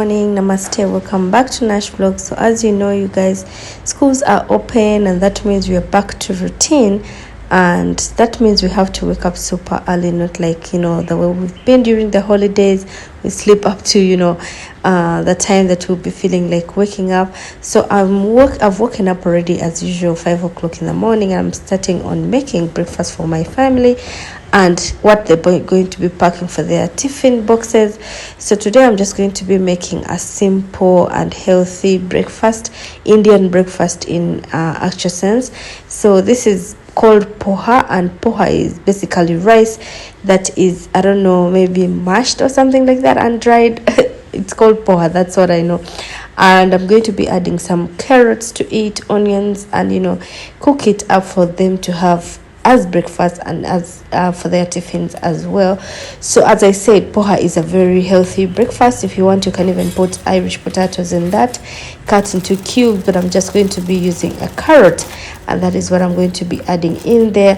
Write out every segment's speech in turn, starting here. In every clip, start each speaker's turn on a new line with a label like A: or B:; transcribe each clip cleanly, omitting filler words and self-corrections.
A: Morning, namaste, welcome back to Nash Vlog. So as you know, you guys, schools are open and that means we are back to routine, and that means we have to wake up super early, not like the way we've been during the holidays. We sleep up to the time that we'll be feeling like waking up. So I've woken up already as usual, 5 o'clock in the morning, and I'm starting on making breakfast for my family and what they're going to be packing for their tiffin boxes. So today I'm just going to be making a simple and healthy breakfast, Indian breakfast in actual sense. So this is called poha, and poha is basically rice that is, I don't know, maybe mashed or something like that and dried. It's called poha, that's what I know. And I'm going to be adding some carrots to it, onions, and cook it up for them to have as breakfast and as for their tiffins as well. So as I said, poha is a very healthy breakfast. If you want, you can even put Irish potatoes in that, cut into cubes, but I'm just going to be using a carrot, and that is what I'm going to be adding in there.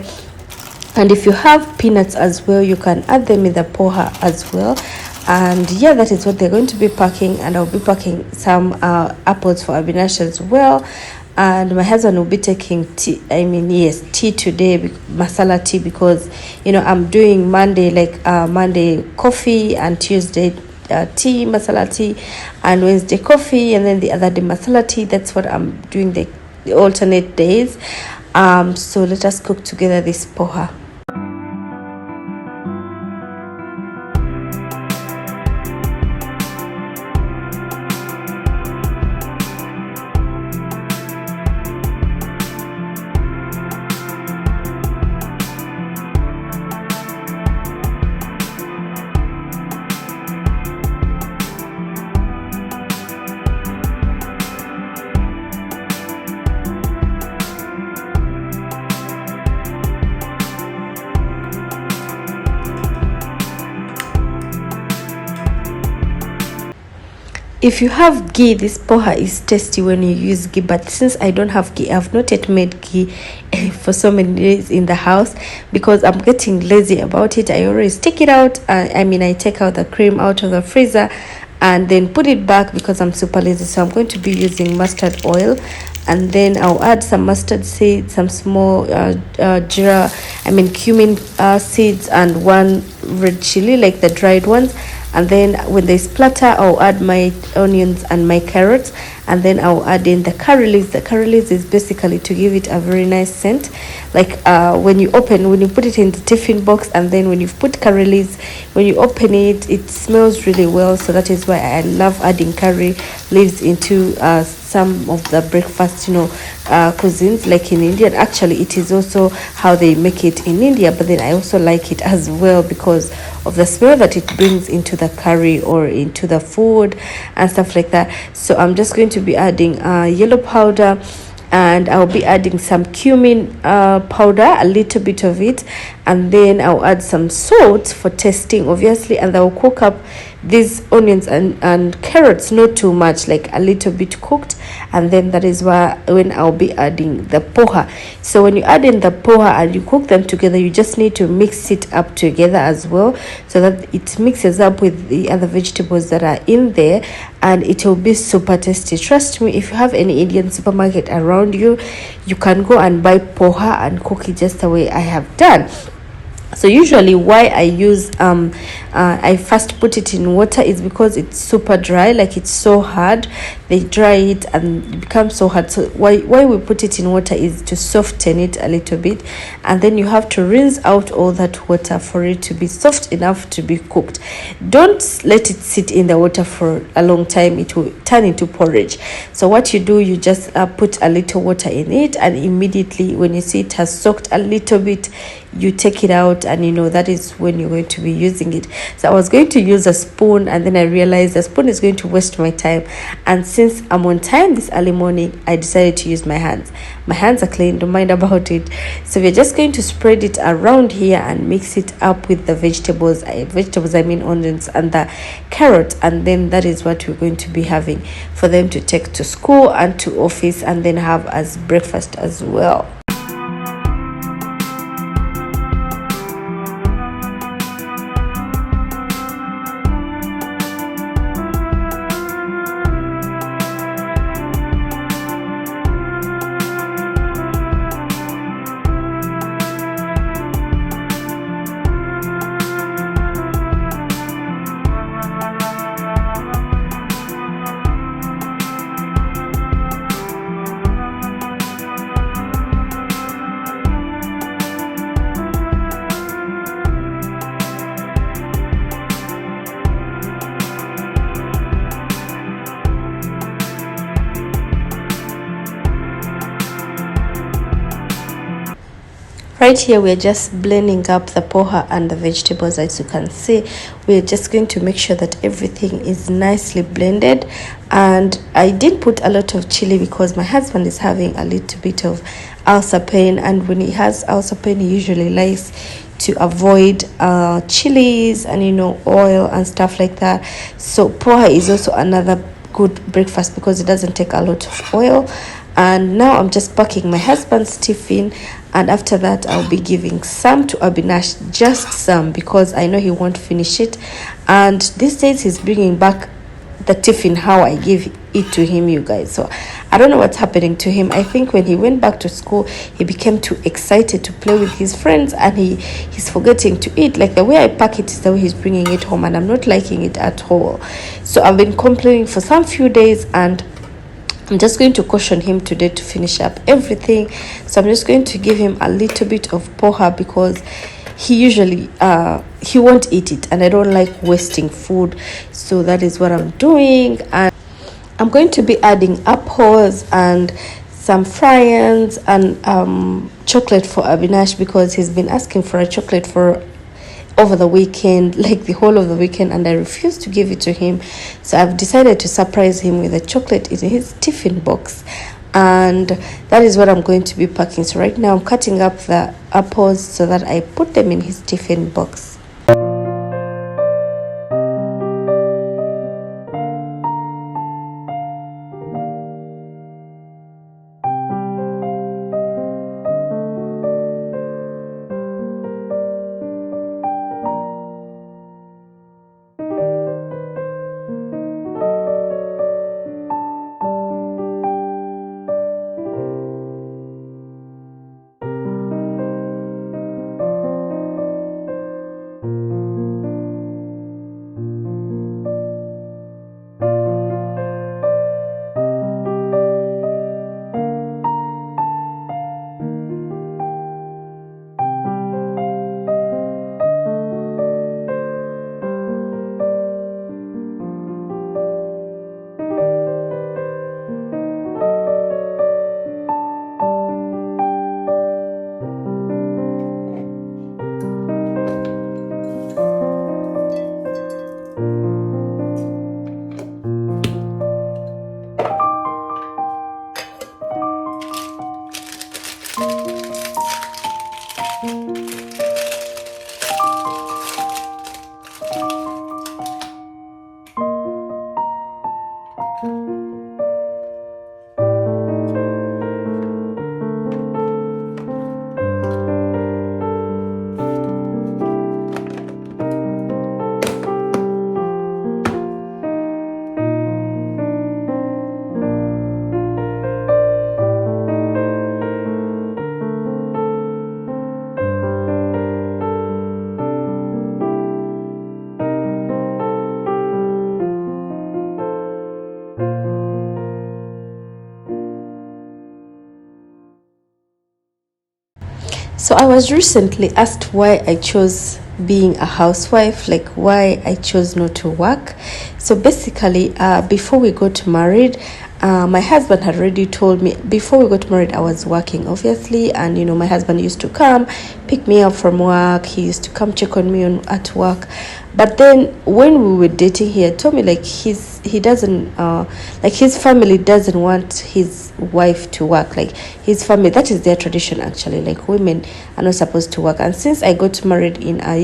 A: And if you have peanuts as well, you can add them in the poha as well. And yeah, that is what they're going to be packing. And I'll be packing some apples for Abinash as well. And my husband will be taking tea today, masala tea, because I'm doing Monday coffee and Tuesday tea, masala tea, and Wednesday coffee, and then the other day masala tea. That's what I'm doing, the alternate days. So let us cook together this poha. If you have ghee, this poha is tasty when you use ghee, but since I don't have ghee, I've not yet made ghee for so many days in the house because I'm getting lazy about it. I always take it out. I take out the cream out of the freezer and then put it back because I'm super lazy. So I'm going to be using mustard oil, and then I'll add some mustard seeds, some small cumin seeds, and one red chili, like the dried ones. And then when they splatter, I'll add my onions and my carrots, and then I'll add in the curry leaves. The curry leaves is basically to give it a very nice scent, like when you put it in the tiffin box, and then when you've put curry leaves, when you open it, it smells really well. So that is why I love adding curry leaves into some of the breakfast cuisines, like in India. Actually, it is also how they make it in India, but then I also like it as well because of the smell that it brings into the curry or into the food and stuff like that. So I'm just going to be adding yellow powder, and I'll be adding some cumin powder, a little bit of it, and then I'll add some salt for tasting, obviously, and I'll cook up these onions and carrots, not too much, like a little bit cooked, and then that is when I'll be adding the poha. So when you add in the poha and you cook them together, you just need to mix it up together as well, so that it mixes up with the other vegetables that are in there, and it will be super tasty. Trust me, if you have any Indian supermarket around you, you can go and buy poha and cook it just the way I have done. So usually why I use I first put it in water is because it's super dry, like it's so hard. They dry it and it becomes so hard. So why we put it in water is to soften it a little bit, and then you have to rinse out all that water for it to be soft enough to be cooked. Don't let it sit in the water for a long time, it will turn into porridge. So what you do, you just put a little water in it, and immediately when you see it has soaked a little bit, you take it out, and that is when you're going to be using it. So I was going to use a spoon, and then I realized the spoon is going to waste my time, and since I'm on time this early morning, I decided to use my hands. My hands are clean, don't mind about it. So we're just going to spread it around here and mix it up with the vegetables, onions and the carrot, and then that is what we're going to be having for them to take to school and to office, and then have as breakfast as well. Right here, we're just blending up the poha and the vegetables. As you can see, we're just going to make sure that everything is nicely blended. And I didn't put a lot of chili because my husband is having a little bit of ulcer pain, and when he has ulcer pain, he usually likes to avoid chilies and oil and stuff like that. So poha is also another good breakfast because it doesn't take a lot of oil. And now I'm just packing my husband's tiffin, and after that I'll be giving some to Abinash, just some, because I know he won't finish it. And these days he's bringing back the tiffin how I give it to him, you guys. So I don't know what's happening to him. I think when he went back to school, he became too excited to play with his friends, and he's forgetting to eat. Like, the way I pack it is the way he's bringing it home, and I'm not liking it at all. So I've been complaining for some few days, and I'm just going to caution him today to finish up everything. So I'm just going to give him a little bit of poha because he usually he won't eat it, and I don't like wasting food. So that is what I'm doing. And I'm going to be adding apples and some fry-ins and chocolate for Abinash, because he's been asking for a chocolate for over the weekend, like the whole of the weekend, and I refused to give it to him. So I've decided to surprise him with a chocolate in his tiffin box, and that is what I'm going to be packing. So right now I'm cutting up the apples so that I put them in his tiffin box. So I was recently asked why I chose being a housewife, like why I chose not to work. So basically, before we got married, my husband had already told me. Before we got married, I was working, obviously, and my husband used to come pick me up from work. He used to come check on me at work. But then when we were dating, he had told me like he doesn't like his family doesn't want his wife to work. Like his family, that is their tradition actually. Like women are not supposed to work. And since I got married in a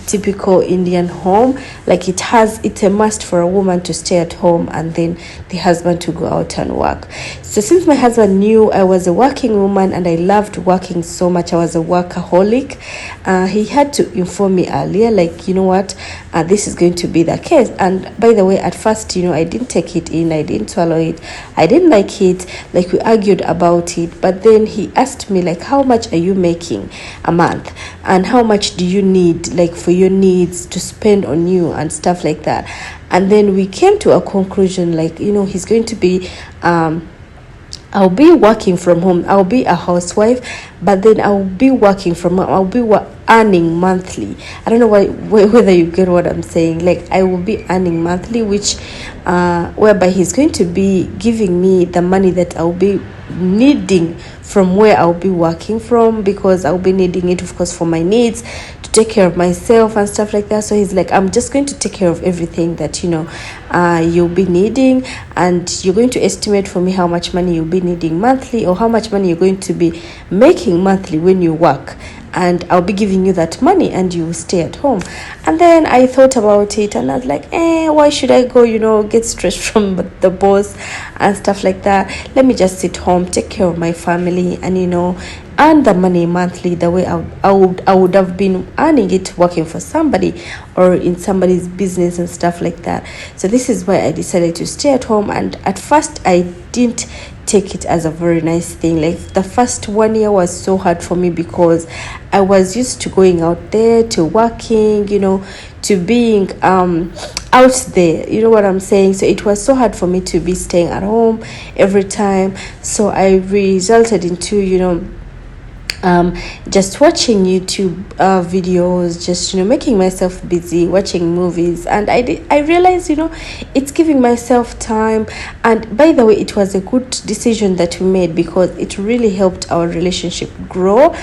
A: typical Indian home, like it's a must for a woman to stay at home and then the husband to go out and work. So since my husband knew I was a working woman and I loved working so much, I was a workaholic, he had to inform me earlier, like, you know what, this is going to be the case. And by the way, at first, I didn't take it in, I didn't swallow it, I didn't like it, like we argued about it. But then he asked me like, how much are you making a month, and how much do you need like for your needs to spend on you and stuff like that. And then we came to a conclusion, like, he's going to be I'll be working from home. I'll be a housewife, but then I'll be working from home. I'll be earning monthly. I don't know whether you get what I'm saying. Like, I will be earning monthly, which whereby he's going to be giving me the money that I'll be needing from where I'll be working from, because I'll be needing it, of course, for my needs, to take care of myself and stuff like that. So he's like, I'm just going to take care of everything that you'll be needing, and you're going to estimate for me how much money you'll be needing monthly, or how much money you're going to be making monthly when you work, and I'll be giving you that money and you stay at home. And then I thought about it, and I was like, why should I go get stressed from the boss and stuff like that? Let me just sit home, take care of my family, and earn the money monthly the way I would have been earning it working for somebody or in somebody's business and stuff like that. So this is why I decided to stay at home. And at first I didn't take it as a very nice thing. Like, the first 1 year was so hard for me, because I was used to going out there, to working, to being out there, you know what I'm saying? So it was so hard for me to be staying at home every time. So I resulted into just watching YouTube videos, just making myself busy, watching movies. And I realized it's giving myself time. And by the way, it was a good decision that we made, because it really helped our relationship grow,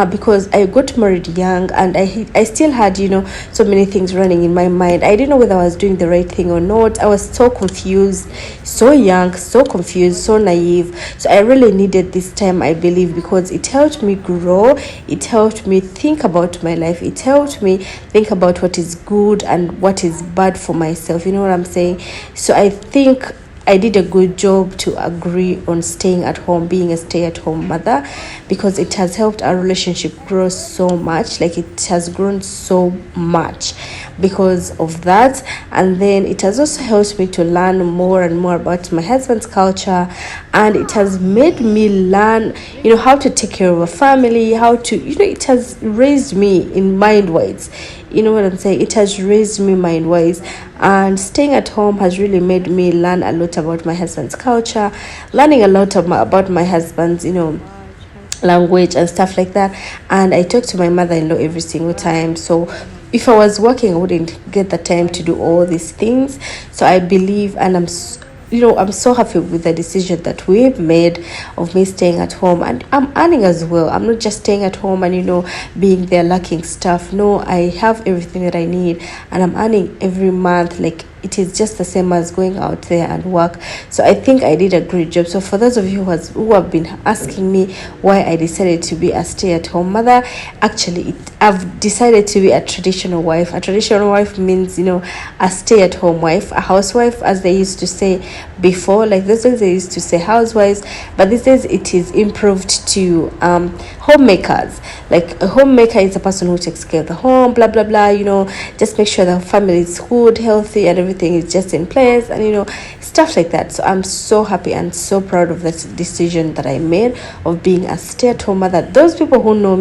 A: because I got married young, and I still had so many things running in my mind. I didn't know whether I was doing the right thing or not. I was so confused, so young, so confused, so naive. So I really needed this time, I believe, because it helped me grow. It helped me think about my life. It helped me think about what is good and what is bad for myself. You know what I'm saying? So I think I did a good job to agree on staying at home, being a stay-at-home mother, because it has helped our relationship grow so much. Like, it has grown so much because of that. And then it has also helped me to learn more and more about my husband's culture, and it has made me learn how to take care of a family, how to it has raised me in mind-wise. You know what I'm saying? It has raised me mind-wise. And staying at home has really made me learn a lot about my husband's culture, learning a lot about my husband's language and stuff like that. And I talk to my mother-in-law every single time. So if I was working, I wouldn't get the time to do all these things. So I believe, and I'm so happy with the decision that we've made of me staying at home. And I'm earning as well. I'm not just staying at home and being there lacking stuff. No, I have everything that I need, and I'm earning every month. Like, it is just the same as going out there and work. So I think I did a great job. So for those of you who have been asking me why I decided to be a stay-at-home mother, actually I've decided to be a traditional wife. A traditional wife means a stay-at-home wife, a housewife, as they used to say before. Like, those days they used to say housewives, but these days it is improved to homemakers. Like, a homemaker is a person who takes care of the home, blah blah blah, just make sure the family is good, healthy, and everything is just in place, and stuff like that. So I'm so happy and so proud of this decision that I made of being a stay-at-home mother. Those people who know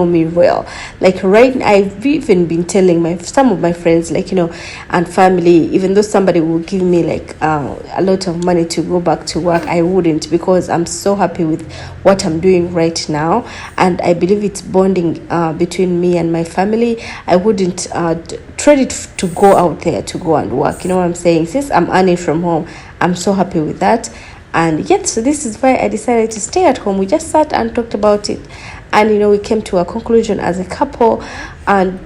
A: me well. Like, I've even been telling some of my friends, and family, even though somebody will give me a lot of money to go back to work, I wouldn't, because I'm so happy with what I'm doing right now, and I believe it's bonding between me and my family. I wouldn't trade it to go out there to go and work. You know what I'm saying? Since I'm earning from home, I'm so happy with that. And yet, so this is why I decided to stay at home. We just sat and talked about it, and we came to a conclusion as a couple, and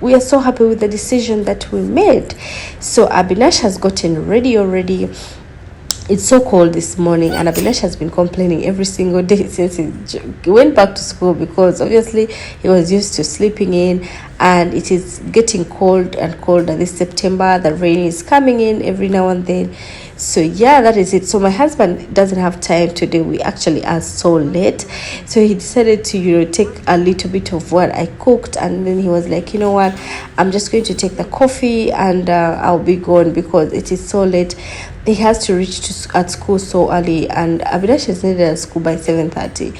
A: we are so happy with the decision that we made. So Abinash has gotten ready already. It's so cold this morning, and Abinash has been complaining every single day since he went back to school, because obviously he was used to sleeping in, and it is getting cold and colder this September. The rain is coming in every now and then. So yeah, that is it. So my husband doesn't have time today. We actually are so late, so he decided to take a little bit of what I cooked, and then he was like, what, I'm just going to take the coffee and I'll be gone, because it is so late. He has to reach at school so early, and Abidash is needed at school by 7:30.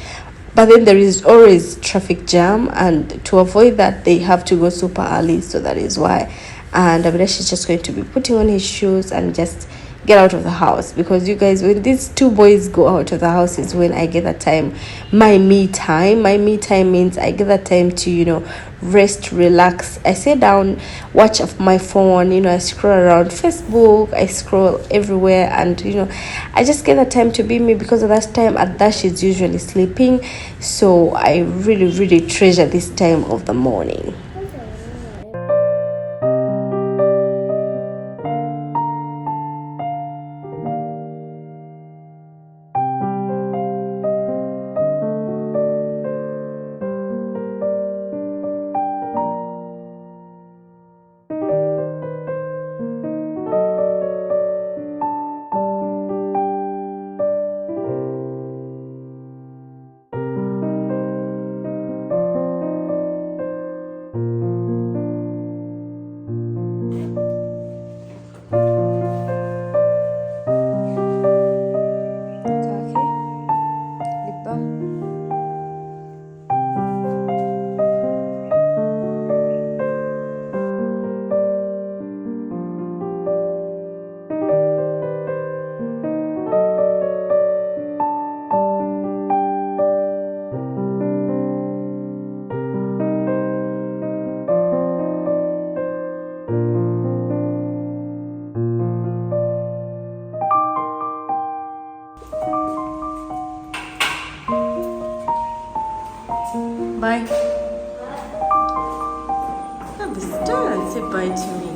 A: But then there is always traffic jam, and to avoid that, they have to go super early. So that is why. And Abidash is just going to be putting on his shoes and just get out of the house, because you guys, when these two boys go out of the house is when I get that time, my me time. My me time means I get that time to, rest, relax. I sit down, watch off my phone, I scroll around Facebook, I scroll everywhere, and I just get that time to be me, because at that time, at that, she's usually sleeping. So I really, really treasure this time of the morning. Bye. Now be still and say bye to me.